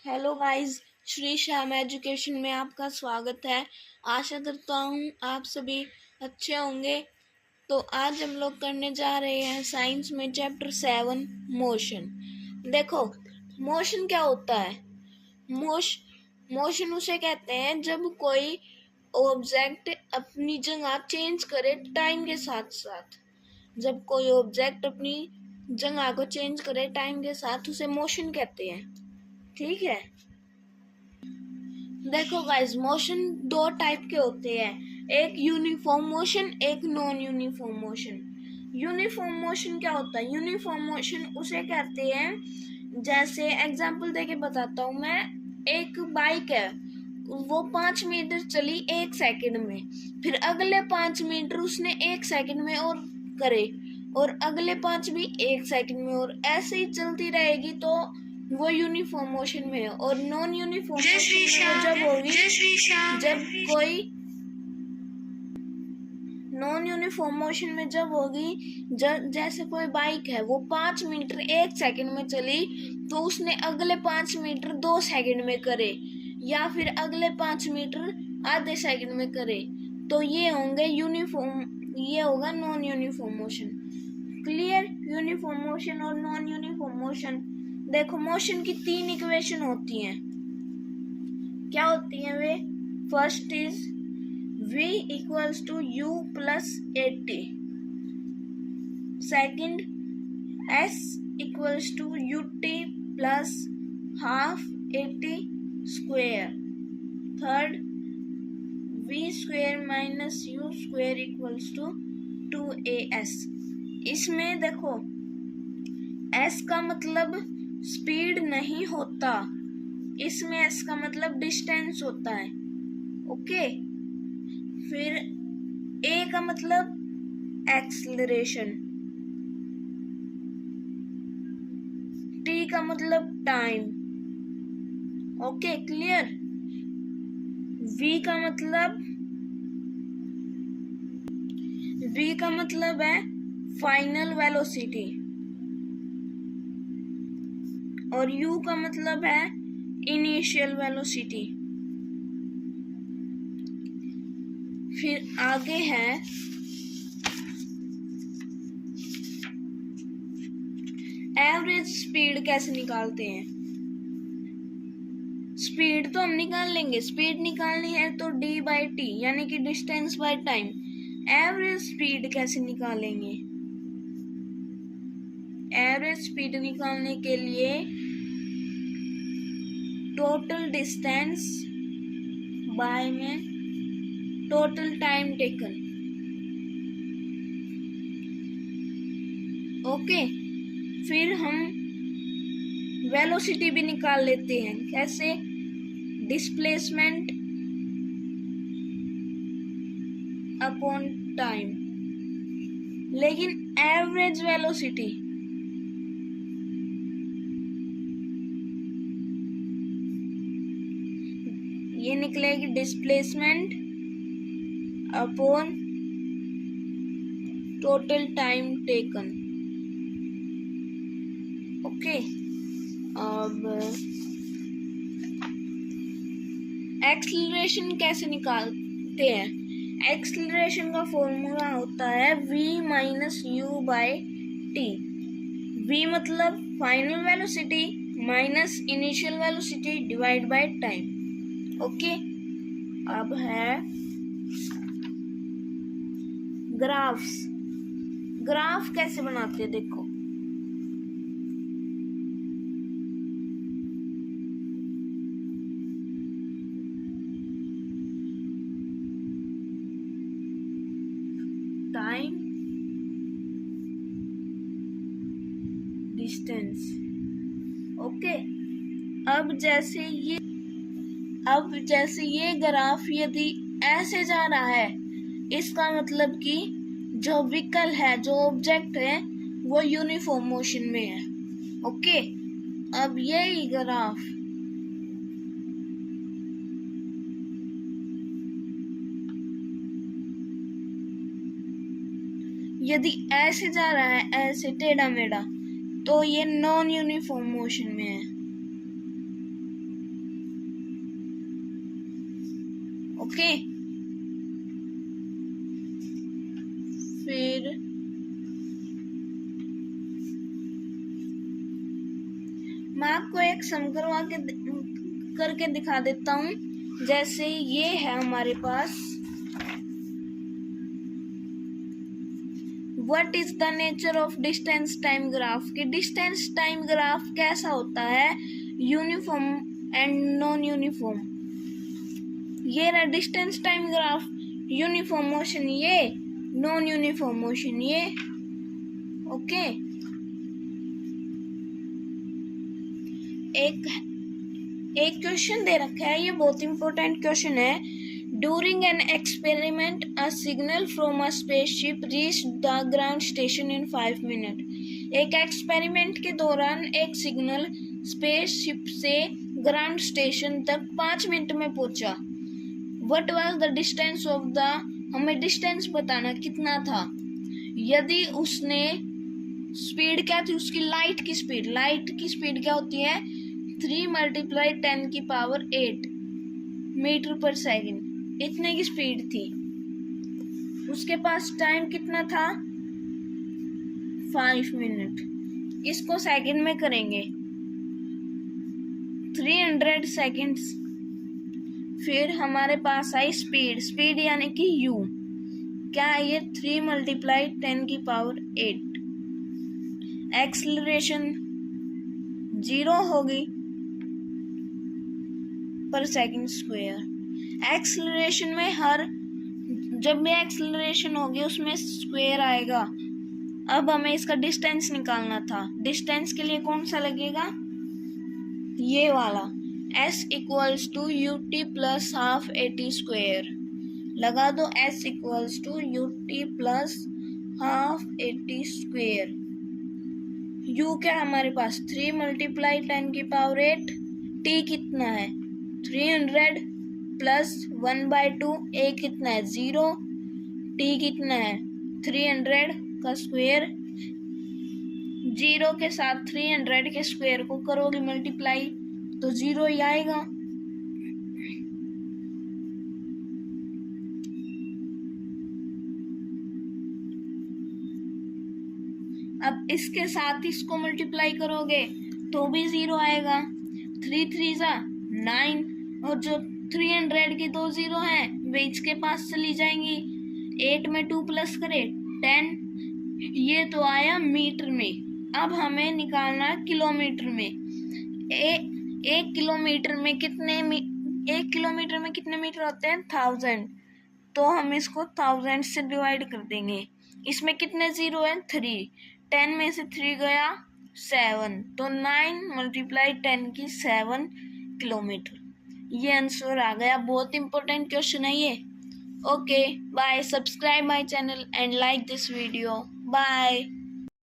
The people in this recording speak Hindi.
Hello guys, Shri Shyam education में आपका स्वागत है। आशा करता हूँ आप सभी अच्छे होंगे। तो आज हम लोग करने जा रहे हैं साइंस में चैप्टर 7 मोशन। देखो, मोशन क्या होता है? मोशन उसे कहते हैं जब कोई ऑब्जेक्ट अपनी जगह चेंज करे टाइम के साथ साथ। जब कोई ऑब्जेक्ट अपनी जगह को चेंज करे टाइम के साथ, उसे मोशन कहते हैं। ठीक है। देखो गाइस, मोशन दो टाइप के होते हैं, एक यूनिफॉर्म मोशन, एक non uniform motion. Uniform motion क्या होता है? यूनिफॉर्म मोशन उसे कहते हैं, जैसे एग्जांपल देके बताता हूँ मैं। एक बाइक है, वो 5 मीटर चली 1 सेकंड में, फिर अगले 5 मीटर उसने 1 सेकंड में और करे, और अगले 5 भी 1 सेकंड में, और ऐसे ही चलती रहेगी, तो वो यूनिफॉर्म मोशन में है। और नॉन यूनिफॉर्म मोशन में जब होगी, जब कोई नॉन यूनिफॉर्म मोशन में जब होगी, जैसे कोई बाइक है, वो 5 मीटर 1 सेकंड में चली, तो उसने अगले 5 मीटर 2 सेकंड में करे, या फिर अगले 5 मीटर आधे सेकंड में करे, तो ये होंगे यूनिफॉर्म, ये होगा non uniform motion. Clear? Uniform motion और नॉन यूनिफॉर्म मोशन। देखो, मोशन की 3 इक्वेशन होती हैं। क्या होती हैं वे? First is v equals to u plus 80। Second, s equals to ut plus half 80 square. Third, v square minus u square equals to 2as। इसमें देखो, s का मतलब स्पीड नहीं होता, इसमें s का मतलब डिस्टेंस होता है। ओके। फिर a का मतलब एक्सेलरेशन, t का मतलब टाइम। Okay, clear? v का मतलब है फाइनल वेलोसिटी, और u का मतलब है इनिशियल वेलोसिटी। फिर आगे है एवरेज स्पीड। कैसे निकालते हैं? स्पीड तो हम निकाल लेंगे, स्पीड निकालनी है तो d/t यानी कि distance by time. Average speed कैसे निकालेंगे? एवरेज स्पीड निकालने के लिए टोटल डिस्टेंस बाय में टोटल टाइम टेकन। ओके। फिर हम वेलोसिटी भी निकाल लेते हैं। कैसे? Displacement upon time. लेकिन एवरेज वेलोसिटी ये निकलेगी displacement upon total time taken. Okay. अब एक्सेलरेशन कैसे निकालते हैं? एक्सेलरेशन का फॉर्मूला होता है v minus u by T. v मतलब final velocity minus initial velocity divide by time. Okay. अब है ग्राफ्स। ग्राफ कैसे बनाते हैं? देखो, टाइम, डिस्टेंस। ओके। अब जैसे ये ग्राफ यदि ऐसे जा रहा है, इसका मतलब कि जो व्हीकल है, जो ऑब्जेक्ट है, वो यूनिफॉर्म मोशन में है। ओके। अब यही ग्राफ यदि ऐसे जा रहा है, ऐसे टेढ़ा मेढ़ा, तो ये नॉन यूनिफॉर्म मोशन में है। ओके, फिर मैं आपको एक सम करके दिखा देता हूँ। जैसे ये है हमारे पास, what is the nature of distance time graph, कि डिस्टेंस टाइम ग्राफ कैसा होता है, यूनिफॉर्म एंड नॉन यूनिफॉर्म। ये रहा distance time graph, uniform motion ये, नॉन यूनिफॉर्म मोशन ये। ओके, एक क्वेश्चन दे रखा है, ये बहुत इंपॉर्टेंट क्वेश्चन है। During an experiment a signal from a spaceship reach the ground station in 5 minute. एक एक्सपेरिमेंट के दौरान एक सिग्नल स्पेसशिप से ग्राउंड स्टेशन तक 5 मिनट में पहुंचा। What was the distance of the, हमें डिस्टेंस बताना कितना था। यदि उसने स्पीड क्या थी उसकी, लाइट की स्पीड क्या होती है, 3 × 10⁸ मीटर पर सेकेंड, इतने की स्पीड थी। उसके पास टाइम कितना था, 5 मिनट। इसको सेकंड में करेंगे, 300 सेकेंड्स। फिर हमारे पास आई स्पीड यानी कि u, क्या है ये, 3 × 10⁸। एक्सेलरेशन 0 होगी पर सेकंड स्क्वायर। एक्सेलरेशन में जब भी एक्सेलरेशन होगी उसमें स्क्वायर आएगा। अब हमें इसका डिस्टेंस निकालना था। डिस्टेंस के लिए कौन सा लगेगा, ये वाला, s = ut + ½ at²। लगा दो, s = ut + ½ at²। u क्या हमारे पास, 3 × 10⁸। t कितना है, 300 + 1/2, a कितना है, 0, t कितना है, 300 का स्क्वायर। 0 के साथ 300 के स्क्वायर को करोगे मल्टीप्लाई तो 0 ही आएगा। अब इसके साथ इसको मल्टीप्लाई करोगे तो भी 0 आएगा। 3 3 9, और जो 300 की 2 0 है वे इसके पास चली जाएंगी। 8 में 2 प्लस करे 10, ये तो आया मीटर में। अब हमें निकालना किलोमीटर में। एक किलोमीटर में कितने मीटर होते हैं, 1000। तो हम इसको 1000 से डिवाइड कर देंगे। इसमें कितने 0 हैं, 3। 10 में से 3 गया 7, तो 9 × 10⁷ किलोमीटर। ये आंसर आ गया। बहुत इंपॉर्टेंट क्वेश्चन है ये। Okay bye, subscribe my channel and like this video. Bye.